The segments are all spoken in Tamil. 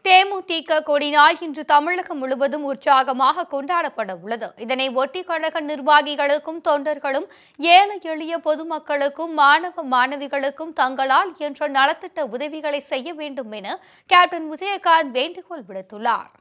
தேமுதிக கொடிநாள் இன்று தமிழகம் முழுவதும் உற்சாகமாக கொண்டாடப்பட உள்ளது. இதனை ஒட்டி கழக நிர்வாகிகளுக்கும் தொண்டர்களும் ஏழை எளிய பொதுமக்களுக்கும் மாணவ மாணவிகளுக்கும் தங்களால் என்ற நலத்திட்ட உதவிகளை செய்ய வேண்டும் என கேப்டன் விஜயகாந்த் வேண்டுகோள் விடுத்துள்ளார்.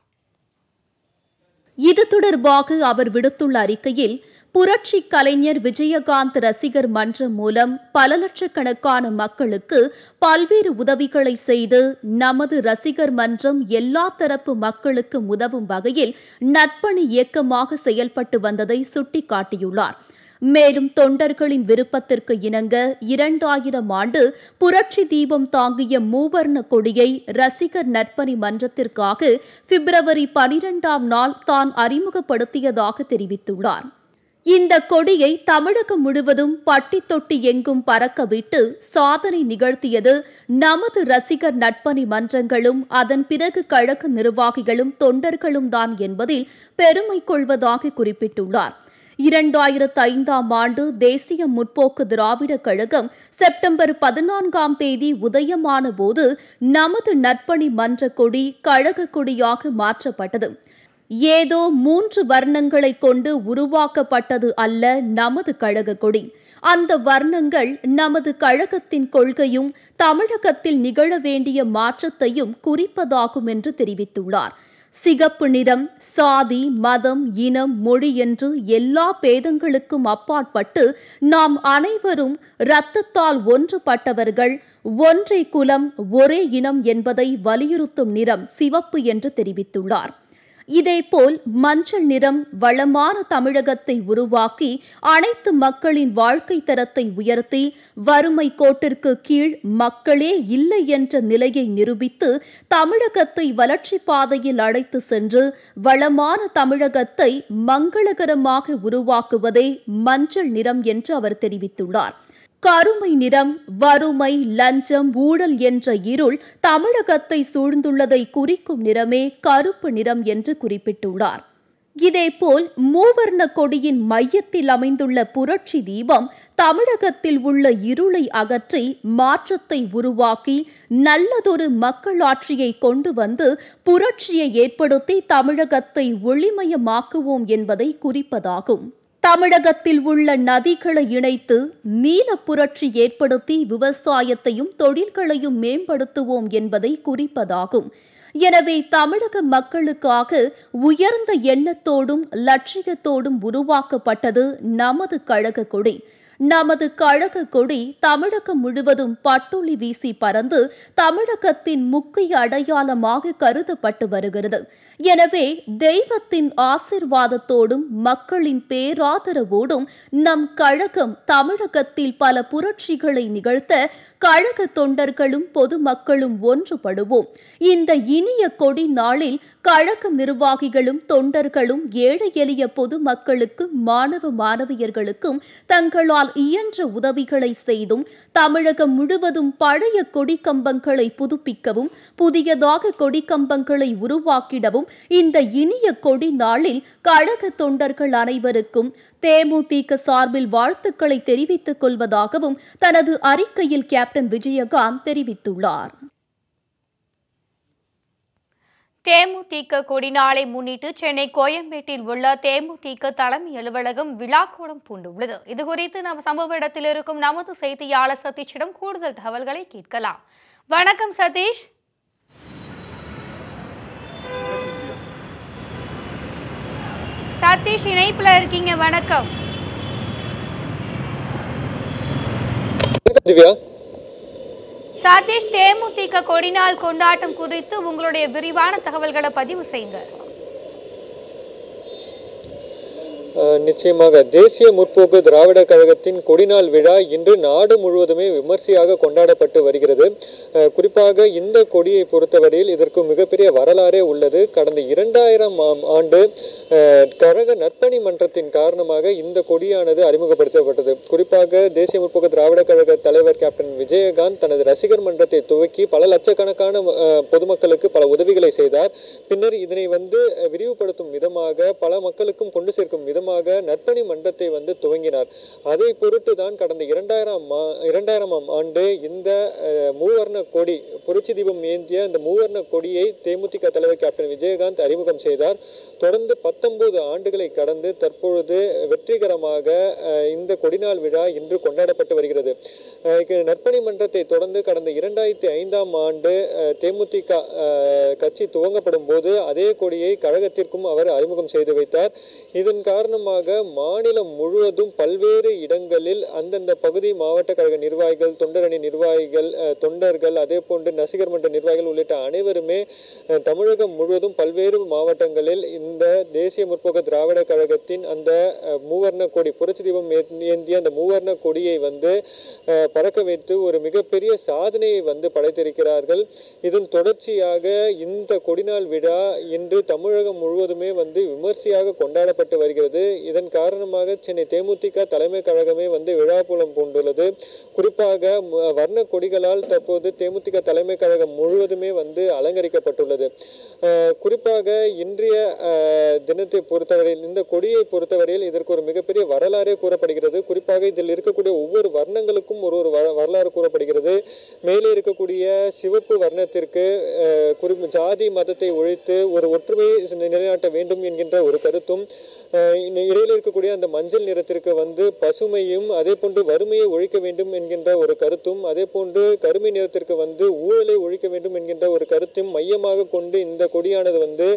இது தொடர்பாக அவர் விடுத்துள்ள அறிக்கையில், புரட்சி கலைஞர் விஜயகாந்த் ரசிகர் மன்றம் மூலம் பல லட்சக்கணக்கான மக்களுக்கு பல்வேறு உதவிகளை செய்து நமது ரசிகர் மன்றம் எல்லா தரப்பு மக்களுக்கும் உதவும் வகையில் நற்பணி இயக்கமாக செயல்பட்டு வந்ததை சுட்டிக்காட்டியுள்ளார். மேலும் தொண்டர்களின் விருப்பத்திற்கு இணங்க 2000 ஆண்டு புரட்சி தீபம் தாங்கிய மூவர்ண கொடியை ரசிகர் நற்பணி மன்றத்திற்காக பிப்ரவரி 12ஆம் நாள் தான் அறிமுகப்படுத்தியதாக தெரிவித்துள்ளார். இந்த கொடியை தமிழகம் முழுவதும் பட்டி தொட்டி எங்கும் பறக்கவிட்டு சாதனை நிகழ்த்தியது நமது ரசிகர் நற்பணி மன்றங்களும் அதன் பிறகு கழக நிர்வாகிகளும் தொண்டர்களும் தான் என்பதில் பெருமை கொள்வதாக குறிப்பிட்டுள்ளார். 2005ஆம் ஆண்டு தேசிய முற்போக்கு திராவிட கழகம் செப்டம்பர் 14ஆம் தேதி உதயமான போது நமது நற்பணி மன்ற கொடி கழக கொடியாக மாற்றப்பட்டது. ஏதோ 3 வர்ணங்களை கொண்டு உருவாக்கப்பட்டது அல்ல நமது கழக கொடி. அந்த வர்ணங்கள் நமது கழகத்தின் கொள்கையும் தமிழகத்தில் நிகழ வேண்டிய மாற்றத்தையும் குறிப்பதாகும் என்று தெரிவித்துள்ளார். சிகப்பு நிறம் சாதி, மதம், இனம், மொழி என்று எல்லா பேதங்களுக்கும் அப்பாற்பட்டு நாம் அனைவரும் இரத்தத்தால் ஒன்றுபட்டவர்கள், ஒன்றே குலம், ஒரே இனம் என்பதை வலியுறுத்தும் நிறம் சிவப்பு என்று தெரிவித்துள்ளார். இதேபோல் மஞ்சள் நிறம் வளமான தமிழகத்தை உருவாக்கி அனைத்து மக்களின் வாழ்க்கை தரத்தை உயர்த்தி வறுமை கோட்டிற்கு கீழ் மக்களே இல்லை என்ற நிலையை நிரூபித்து தமிழகத்தை வளர்ச்சி பாதையில் அழைத்து சென்று வளமான தமிழகத்தை மங்களகரமாக உருவாக்குவதே மஞ்சள் நிறம் என்று அவர் தெரிவித்துள்ளார். கருமை நிறம் வறுமை, லஞ்சம், ஊழல் என்ற இருள் தமிழகத்தை சூழ்ந்துள்ளதை குறிக்கும் நிறமே கருப்பு நிறம் என்று குறிப்பிட்டுள்ளார். இதேபோல் மூவர்ண கொடியின் மையத்தில் அமைந்துள்ள புரட்சி தீபம் தமிழகத்தில் உள்ள இருளை அகற்றி மாற்றத்தை உருவாக்கி நல்லதொரு மக்களாட்சியை கொண்டு வந்து புரட்சியை ஏற்படுத்தி தமிழகத்தை ஒளிமயமாக்குவோம் என்பதை குறிப்பதாகும். தமிழகத்தில் உள்ள நதிகளை இணைத்து நீல புரட்சி ஏற்படுத்தி விவசாயத்தையும் தொழில்களையும் மேம்படுத்துவோம் என்பதை குறிப்பதாகும். எனவே தமிழக மக்களுக்காக உயர்ந்த எண்ணத்தோடும் லட்சியத்தோடும் உருவாக்கப்பட்டது நமது கழக கொடி. நமது கழக கொடி தமிழகம் முழுவதும் பட்டொளி வீசி பறந்து தமிழகத்தின் முக்கிய அடையாளமாக கருதப்பட்டு வருகிறது. எனவே தெய்வத்தின் ஆசிர்வாதத்தோடும் மக்களின் பேராதரவோடும் நம் கழகம் தமிழகத்தில் பல புரட்சிகளை நிகழ்த்த கழக தொண்டர்களும் பொதுமக்களும் ஒன்றுபடுவோம். இந்த இனிய கொடி நாளில் கழக நிர்வாகிகளும் தொண்டர்களும் ஏழை எளிய பொதுமக்களுக்கும் மாணவ மாணவியர்களுக்கும் தங்களால் இயன்ற உதவிகளை செய்தும் தமிழகம் முழுவதும் பழைய கொடி கம்பங்களை புதுப்பிக்கவும் புதியதாக கொடி கம்பங்களை உருவாக்கிடவும் இந்த இனிய கொடி நாளில் கழக தொண்டர்கள் அனைவருக்கும் தேமுதிக சார்பில் வாழ்த்துக்களை தெரிவித்துக் கொள்வதாகவும் தனது அறிக்கையில் கேப்டன் விஜயகாந்த் தெரிவித்துள்ளார். தேமுதிக கொடிநாளை முன்னிட்டு சென்னை கோயம்பேட்டில் உள்ள தேமுதிக தலைமை அலுவலகம் விழாக்கோலம் பூண்டுள்ளது. இதுகுறித்து நம்ம சம்பவ இடத்தில் இருக்கும் நமது செய்தியாளர் சதீஷிடம் கூடுதல் தகவல்களை கேட்கலாம். வணக்கம் சதீஷ். சதீஷ் இணைப்புல இருக்கீங்க, வணக்கம். சதீஷ், தேமுதிக கொடிநாள் கொண்டாட்டம் குறித்து உங்களுடைய விரிவான தகவல்களை பதிவு செய்யுங்க. நிச்சயமாக தேசிய முற்போக்கு திராவிட கழகத்தின் கொடிநாள் விழா இன்று நாடு முழுவதுமே விமர்சையாக கொண்டாடப்பட்டு வருகிறது. குறிப்பாக இந்த கொடியை பொறுத்தவரையில் இதற்கு மிகப்பெரிய வரலாறே உள்ளது. கடந்த 2000ஆம் ஆண்டு கழக நற்பணி மன்றத்தின் காரணமாக இந்த கொடியானது அறிமுகப்படுத்தப்பட்டது. குறிப்பாக தேசிய முற்போக்கு திராவிட கழக தலைவர் கேப்டன் விஜயகாந்த் தனது ரசிகர் மன்றத்தை துவக்கி பல லட்சக்கணக்கான பொதுமக்களுக்கு பல உதவிகளை செய்தார். பின்னர் இதனை விரிவுபடுத்தும் விதமாக பல மக்களுக்கும் கொண்டு சேர்க்கும் விதமாக காரணமாக நற்பணி மன்றத்தை வந்து துவங்கினார். அதை பொருட்டு தான் கடந்த 2000ஆம் ஆண்டு இந்த மூவர்ண கொடி, புரட்சி தீபம் ஏந்திய இந்த மூவர்ண கொடியை தேமுதிக தலைவர் கேப்டன் விஜயகாந்த் அறிமுகம் செய்தார். தொடர்ந்து 19 ஆண்டுகளை கடந்து தற்பொழுது வெற்றிகரமாக இந்த கொடிநாள் விழா இன்று கொண்டாடப்பட்டு வருகிறது. நற்பணி மன்றத்தை தொடர்ந்து கடந்த 2005ஆம் ஆண்டு தேமுதிக கட்சி துவங்கப்படும் போது அதே கொடியை கழகத்திற்கும் அவர் அறிமுகம் செய்து வைத்தார். இதன் காரணமாக மாநிலம் முழுவதும் பல்வேறு இடங்களில் அந்தந்த பகுதி மாவட்ட கழக நிர்வாகிகள், தொண்டரணி நிர்வாகிகள், தொண்டர்கள், அதே போன்று ரசிகர் மன்ற நிர்வாகிகள் உள்ளிட்ட அனைவருமே தமிழகம் முழுவதும் பல்வேறு மாவட்டங்களில் இந்த தேசிய முற்போக்கு திராவிட கழகத்தின் அந்த மூவர்ண கொடி, புரட்சி தீபம் ஏந்திய அந்த மூவர்ண கொடியை வந்து பறக்க வைத்து ஒரு மிகப்பெரிய சாதனையை வந்து படைத்திருக்கிறார்கள். இதன் தொடர்ச்சியாக இந்த கொடிநாள் விழா இன்று தமிழகம் முழுவதுமே வந்து விமர்சையாக கொண்டாடப்பட்டு வருகிறது. இதன் காரணமாக சென்னை தேமுதிக தலைமை கழகமே வந்து விழாப்புலம் பூண்டுள்ளது. குறிப்பாக வர்ண கொடிகளால் தற்போது தேமுதிக தலைமை கழகம் முழுவதுமே வந்து அலங்கரிக்கப்பட்டுள்ளது. குறிப்பாக இன்றைய தினத்தை பொறுத்தவரையில், இந்த கொடியை பொறுத்தவரையில் இதற்கு ஒரு மிகப்பெரிய வரலாறே கூறப்படுகிறது. குறிப்பாக இதில் இருக்கக்கூடிய ஒவ்வொரு வர்ணங்களுக்கும் ஒரு வரலாறு கூறப்படுகிறது. மேலே இருக்கக்கூடிய சிவப்பு வர்ணத்திற்கு ஜாதி மதத்தை ஒழித்து ஒரு ஒற்றுமையை நிலைநாட்ட வேண்டும் என்கின்ற ஒரு கருத்தும், இடையில் இருக்கக்கூடிய அந்த மஞ்சள் நிறத்திற்கு வந்து பசுமையும், அதே போன்று வறுமையை ஒழிக்க வேண்டும் என்கின்ற ஒரு கருத்தும், அதே போன்று கருமை நிறத்திற்கு வந்து ஊழலை ஒழிக்க வேண்டும் என்கின்ற ஒரு கருத்தையும் மையமாக கொண்டு இந்த கொடியானது வந்து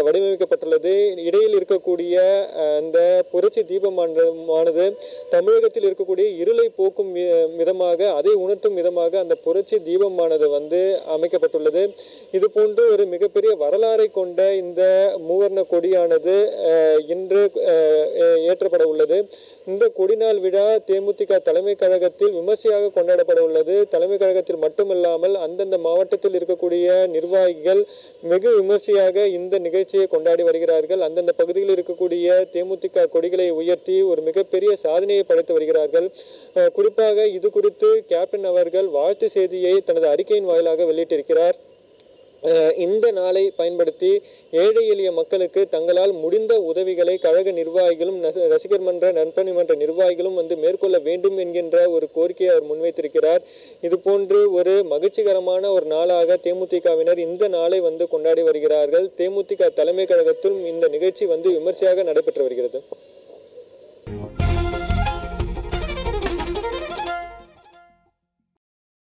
வடிவமைக்கப்பட்டுள்ளது. இடையில் இருக்கக்கூடிய அந்த புரட்சி தீபமானது தமிழகத்தில் இருக்கக்கூடிய இருளை போக்கும் விதமாக, அதை உணர்த்தும் விதமாக அந்த புரட்சி தீபமானது வந்து அமைக்கப்பட்டுள்ளது. இது போன்று ஒரு மிகப்பெரிய வரலாறை கொண்ட இந்த மூவர்ண கொடியானது இன்று ஏற்றப்பட உள்ளது. இந்த கொடிநாள் விழா தேமுதிக தலைமை கழகத்தில் விமர்சையாக கொண்டாடப்பட உள்ளது. தலைமை கழகத்தில் மட்டுமல்லாமல் அந்தந்த மாவட்டத்தில் இருக்கக்கூடிய நிர்வாகிகள் வெகு விமர்சையாக இந்த நிகழ்ச்சியை கொண்டாடி வருகிறார்கள். அந்தந்த பகுதியில் இருக்கக்கூடிய தேமுதிக கொடிகளை உயர்த்தி ஒரு மிகப்பெரிய சாதனையை படைத்து வருகிறார்கள். குறிப்பாக இது குறித்து கேப்டன் அவர்கள் வாழ்த்து செய்தியை தனது அறிக்கையின் வாயிலாக வெளியிட்டிருக்கிறார். இந்த நாளை பயன்படுத்தி ஏழை எளிய மக்களுக்கு தங்களால் முடிந்த உதவிகளை கழக நிர்வாகிகளும் ரசிகர் மன்ற, நற்பணி மன்ற நிர்வாகிகளும் வந்து மேற்கொள்ள வேண்டும் என்கின்ற ஒரு கோரிக்கையை அவர் முன்வைத்திருக்கிறார். இது போன்று ஒரு மகிழ்ச்சிகரமான ஒரு நாளாக தேமுதிகவினர் இந்த நாளை வந்து கொண்டாடி வருகிறார்கள். தேமுதிக தலைமை கழகத்திலும் இந்த நிகழ்ச்சி வந்து விமர்சையாக நடைபெற்று வருகிறது.